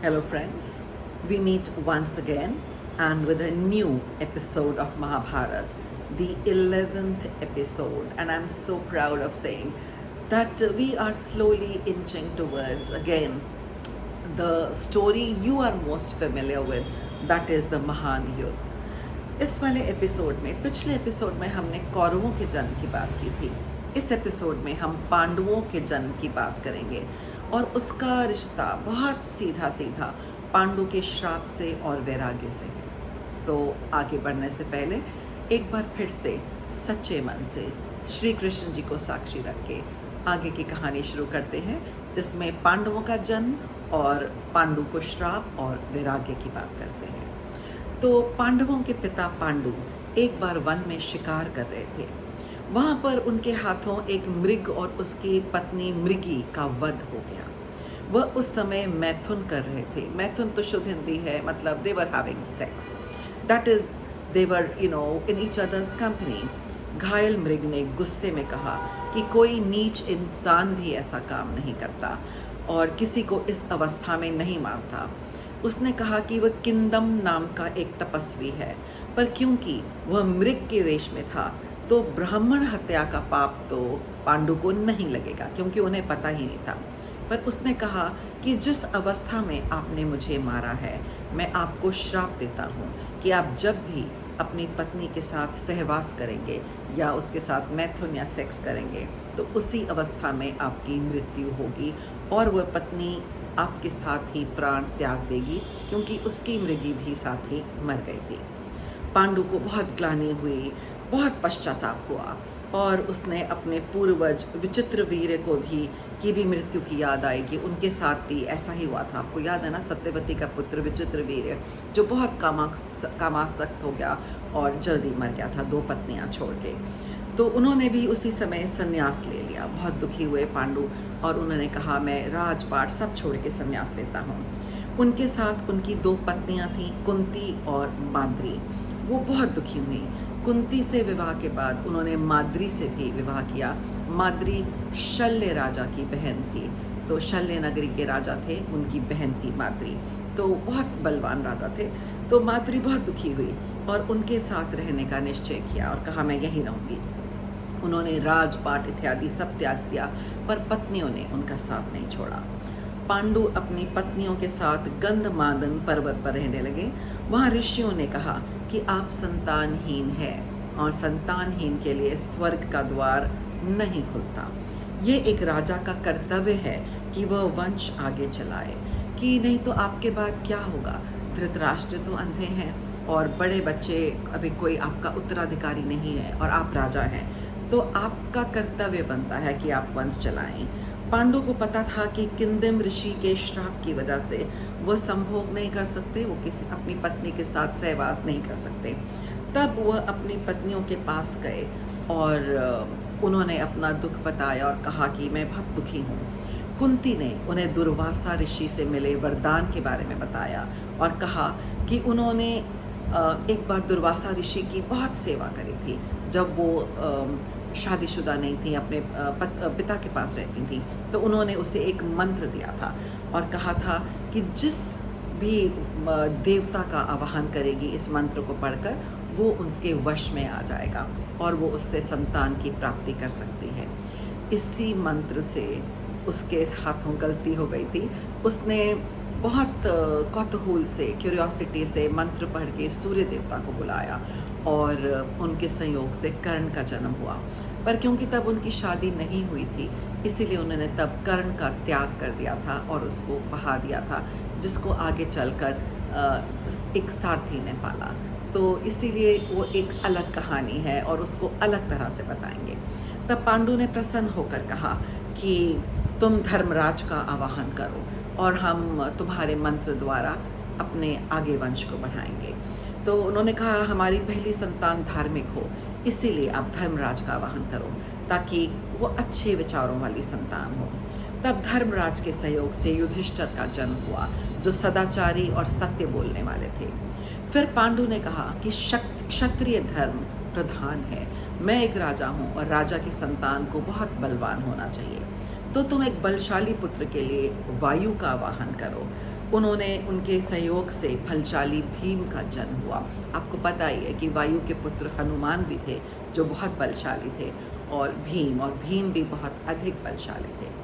Hello, friends. We meet once again and with a new episode of Mahabharat, the 11th episode. And I'm so proud of saying that we are slowly inching towards again the story you are most familiar with, that is the Mahan Yudh. इस वाले episode में पिछले episode में हमने कौरवों के जन्म की बात की थी। इस एपिसोड में हम पांडवों के जन्म की बात करेंगे और उसका रिश्ता बहुत सीधा सीधा पांडु के श्राप से और वैराग्य से है। तो आगे बढ़ने से पहले एक बार फिर से सच्चे मन से श्री कृष्ण जी को साक्षी रख के आगे की कहानी शुरू करते हैं, जिसमें पांडवों का जन्म और पांडु को श्राप और वैराग्य की बात करते हैं। तो पांडवों के पिता पांडु एक बार वन में शिकार कर रहे थे। वहाँ पर उनके हाथों एक मृग और उसकी पत्नी मृगी का वध हो गया। वह उस समय मैथुन कर रहे थे। मैथुन तो शुद्ध हिंदी है, मतलब they were having sex, that is they were in each others company. घायल मृग ने गुस्से में कहा कि कोई नीच इंसान भी ऐसा काम नहीं करता और किसी को इस अवस्था में नहीं मारता। उसने कहा कि वह किंदम नाम का एक तपस्वी है, पर क्योंकि वह मृग के वेश में था तो ब्राह्मण हत्या का पाप तो पांडु को नहीं लगेगा, क्योंकि उन्हें पता ही नहीं था। पर उसने कहा कि जिस अवस्था में आपने मुझे मारा है, मैं आपको श्राप देता हूँ कि आप जब भी अपनी पत्नी के साथ सहवास करेंगे या उसके साथ मैथुन या सेक्स करेंगे तो उसी अवस्था में आपकी मृत्यु होगी और वह पत्नी आपके साथ ही प्राण त्याग देगी, क्योंकि उसकी मृगी भी साथ ही मर गई थी। पांडु को बहुत ग्लानि हुई, बहुत पश्चाताप हुआ और उसने अपने पूर्वज विचित्र वीर को भी की भी मृत्यु की याद आई कि उनके साथ भी ऐसा ही हुआ था। आपको याद है ना, सत्यवती का पुत्र विचित्र वीर जो बहुत कामासक्त हो गया और जल्दी मर गया था 2 पत्नियां छोड़ के। तो उन्होंने भी उसी समय संन्यास ले लिया। बहुत दुखी हुए पांडु और उन्होंने कहा मैं राजपाट सब छोड़ के संन्यास लेता हूँ। उनके साथ उनकी 2 पत्नियां थीं, कुंती और माद्री। वो बहुत दुखी हुई। कुंती से विवाह के बाद उन्होंने माद्री से भी विवाह किया। माद्री शल्य राजा की बहन थी, तो शल्य नगरी के राजा थे, उनकी बहन थी माद्री, तो बहुत बलवान राजा थे। तो माद्री बहुत दुखी हुई और उनके साथ रहने का निश्चय किया और कहा मैं यहीं रहूँगी। उन्होंने राजपाट इत्यादि सब त्याग दिया, पर पत्नियों ने उनका साथ नहीं छोड़ा। पांडु अपनी पत्नियों के साथ गंधमादन पर्वत पर रहने लगे। वहाँ ऋषियों ने कहा कि आप संतानहीन हैं और संतानहीन के लिए स्वर्ग का द्वार नहीं खुलता। ये एक राजा का कर्तव्य है कि वह वंश आगे चलाए, कि नहीं तो आपके बाद क्या होगा। धृतराष्ट्र तो अंधे हैं और बड़े बच्चे, अभी कोई आपका उत्तराधिकारी नहीं है और आप राजा हैं, तो आपका कर्तव्य बनता है कि आप वंश चलाएं। पांडु को पता था कि किंदम ऋषि के श्राप की वजह से वह संभोग नहीं कर सकते, वो किसी अपनी पत्नी के साथ सहवास नहीं कर सकते। तब वह अपनी पत्नियों के पास गए और उन्होंने अपना दुख बताया और कहा कि मैं बहुत दुखी हूँ। कुंती ने उन्हें दुर्वासा ऋषि से मिले वरदान के बारे में बताया और कहा कि उन्होंने एक बार दुर्वासा ऋषि की बहुत सेवा करी थी जब वो शादीशुदा नहीं थी, अपने पिता के पास रहती थी। तो उन्होंने उसे एक मंत्र दिया था और कहा था कि जिस भी देवता का आवाहन करेगी इस मंत्र को पढ़कर, वो उसके वश में आ जाएगा और वो उससे संतान की प्राप्ति कर सकती है। इसी मंत्र से उसके हाथों गलती हो गई थी। उसने बहुत कौतूहल से, क्यूरियोसिटी से मंत्र पढ़ के सूर्य देवता को बुलाया और उनके संयोग से कर्ण का जन्म हुआ। पर क्योंकि तब उनकी शादी नहीं हुई थी, इसीलिए उन्होंने तब कर्ण का त्याग कर दिया था और उसको बहा दिया था, जिसको आगे चलकर एक सारथी ने पाला। तो इसीलिए वो एक अलग कहानी है और उसको अलग तरह से बताएंगे। तब पांडु ने प्रसन्न होकर कहा कि तुम धर्मराज का आवाहन करो और हम तुम्हारे मंत्र द्वारा अपने आगे वंश को बढ़ाएंगे। तो उन्होंने कहा हमारी पहली संतान धार्मिक हो, इसीलिए आप धर्मराज का आवाहन करो ताकि वो अच्छे विचारों वाली संतान हो। तब धर्मराज के सहयोग से युधिष्ठिर का जन्म हुआ, जो सदाचारी और सत्य बोलने वाले थे। फिर पांडु ने कहा कि क्षत्रिय धर्म प्रधान है। मैं एक राजा हूँ और राजा की संतान को बहुत बलवान होना चाहिए, तो तुम एक बलशाली पुत्र के लिए वायु का आवाहन करो। उन्होंने उनके सहयोग से बलशाली भीम का जन्म हुआ। आपको पता ही है कि वायु के पुत्र हनुमान भी थे जो बहुत बलशाली थे, और भीम भी बहुत अधिक बलशाली थे।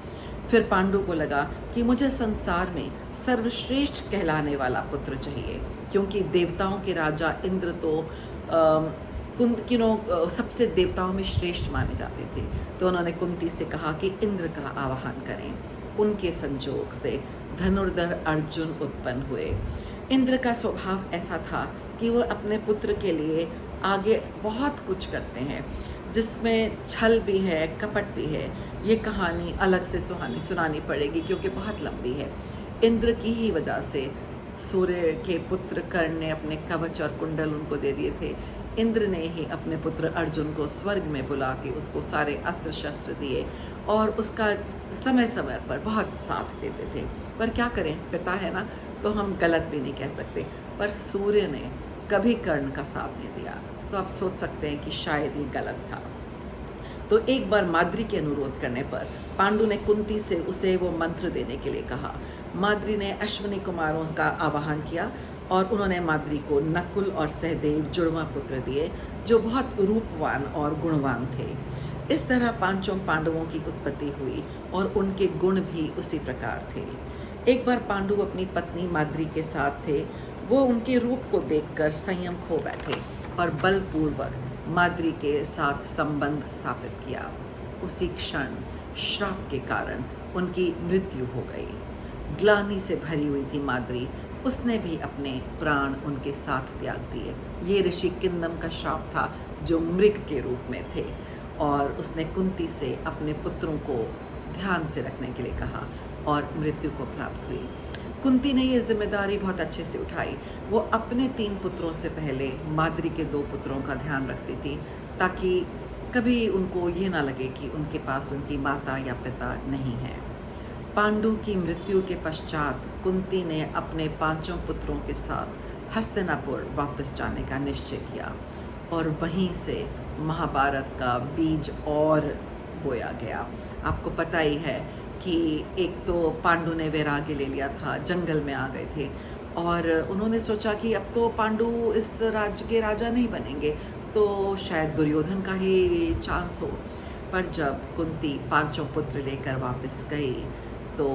फिर पांडु को लगा कि मुझे संसार में सर्वश्रेष्ठ कहलाने वाला पुत्र चाहिए, क्योंकि देवताओं के राजा इंद्र तो सबसे देवताओं में श्रेष्ठ माने जाते थे। तो उन्होंने कुंती से कहा कि इंद्र का आवाहन करें। उनके संजोग से धनुर्धर अर्जुन उत्पन्न हुए। इंद्र का स्वभाव ऐसा था कि वो अपने पुत्र के लिए आगे बहुत कुछ करते हैं, जिसमें छल भी है, कपट भी है। ये कहानी अलग से सुनानी पड़ेगी क्योंकि बहुत लंबी है। इंद्र की ही वजह से सूर्य के पुत्र कर्ण ने अपने कवच और कुंडल उनको दे दिए थे। इंद्र ने ही अपने पुत्र अर्जुन को स्वर्ग में बुला के उसको सारे अस्त्र शस्त्र दिए और उसका समय समय पर बहुत साथ देते थे। पर क्या करें, पिता है ना, तो हम गलत भी नहीं कह सकते। पर सूर्य ने कभी कर्ण का साथ नहीं दिया, तो आप सोच सकते हैं कि शायद ये गलत था। तो एक बार माद्री के अनुरोध करने पर पांडु ने कुंती से उसे वो मंत्र देने के लिए कहा। माद्री ने अश्विनी कुमारों का आवाहन किया और उन्होंने माद्री को नकुल और सहदेव जुड़वा पुत्र दिए, जो बहुत रूपवान और गुणवान थे। इस तरह पांचों पांडवों की उत्पत्ति हुई और उनके गुण भी उसी प्रकार थे। एक बार पांडु अपनी पत्नी माद्री के साथ थे। वो उनके रूप को देखकर संयम खो बैठे और बलपूर्वक माद्री के साथ संबंध स्थापित किया। उसी क्षण श्राप के कारण उनकी मृत्यु हो गई। ग्लानि से भरी हुई थी माद्री। उसने भी अपने प्राण उनके साथ त्याग दिए। ये ऋषि किंदम का श्राप था, जो मृग के रूप में थे, और उसने कुंती से अपने पुत्रों को ध्यान से रखने के लिए कहा और मृत्यु को प्राप्त हुई। कुंती ने ये जिम्मेदारी बहुत अच्छे से उठाई। वो अपने 3 पुत्रों से पहले माद्री के 2 पुत्रों का ध्यान रखती थी, ताकि कभी उनको ये ना लगे कि उनके पास उनकी माता या पिता नहीं है। पांडु की मृत्यु के पश्चात कुंती ने अपने 5 पुत्रों के साथ हस्तिनापुर वापस जाने का निश्चय किया और वहीं से महाभारत का बीज और बोया गया। आपको पता ही है कि एक तो पांडु ने वैराग्य ले लिया था, जंगल में आ गए थे और उन्होंने सोचा कि अब तो पांडु इस राज्य के राजा नहीं बनेंगे, तो शायद दुर्योधन का ही चांस हो। पर जब कुंती 5 पुत्र लेकर वापस गई तो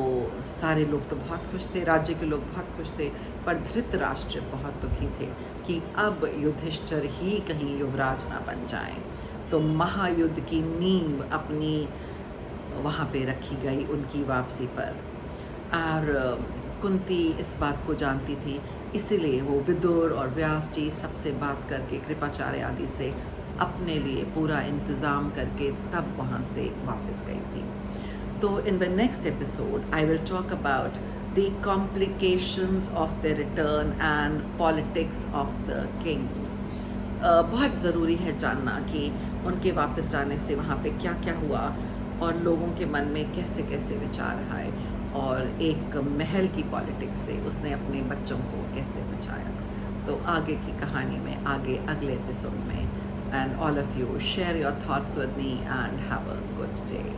सारे लोग तो बहुत खुश थे, राज्य के लोग बहुत खुश थे, पर धृतराष्ट्र बहुत दुखी थे कि अब युधिष्ठिर ही कहीं युवराज ना बन जाएं। तो महायुद्ध की नींव अपनी वहाँ पे रखी गई उनकी वापसी पर। और कुंती इस बात को जानती थी, इसीलिए वो विदुर और व्यास जी सबसे बात करके, कृपाचार्य आदि से अपने लिए पूरा इंतज़ाम करके तब वहाँ से वापस गई थी। तो in the next episode, I will talk about the complications of their return and politics of the kings. बहुत ज़रूरी है जानना कि उनके वापस जाने से वहाँ पे क्या क्या हुआ और लोगों के मन में कैसे कैसे विचार आए, और एक महल की पॉलिटिक्स से उसने अपने बच्चों को कैसे बचाया। तो आगे की कहानी में आगे अगले एपिसोड में, and all of you share your thoughts with me and have a good day.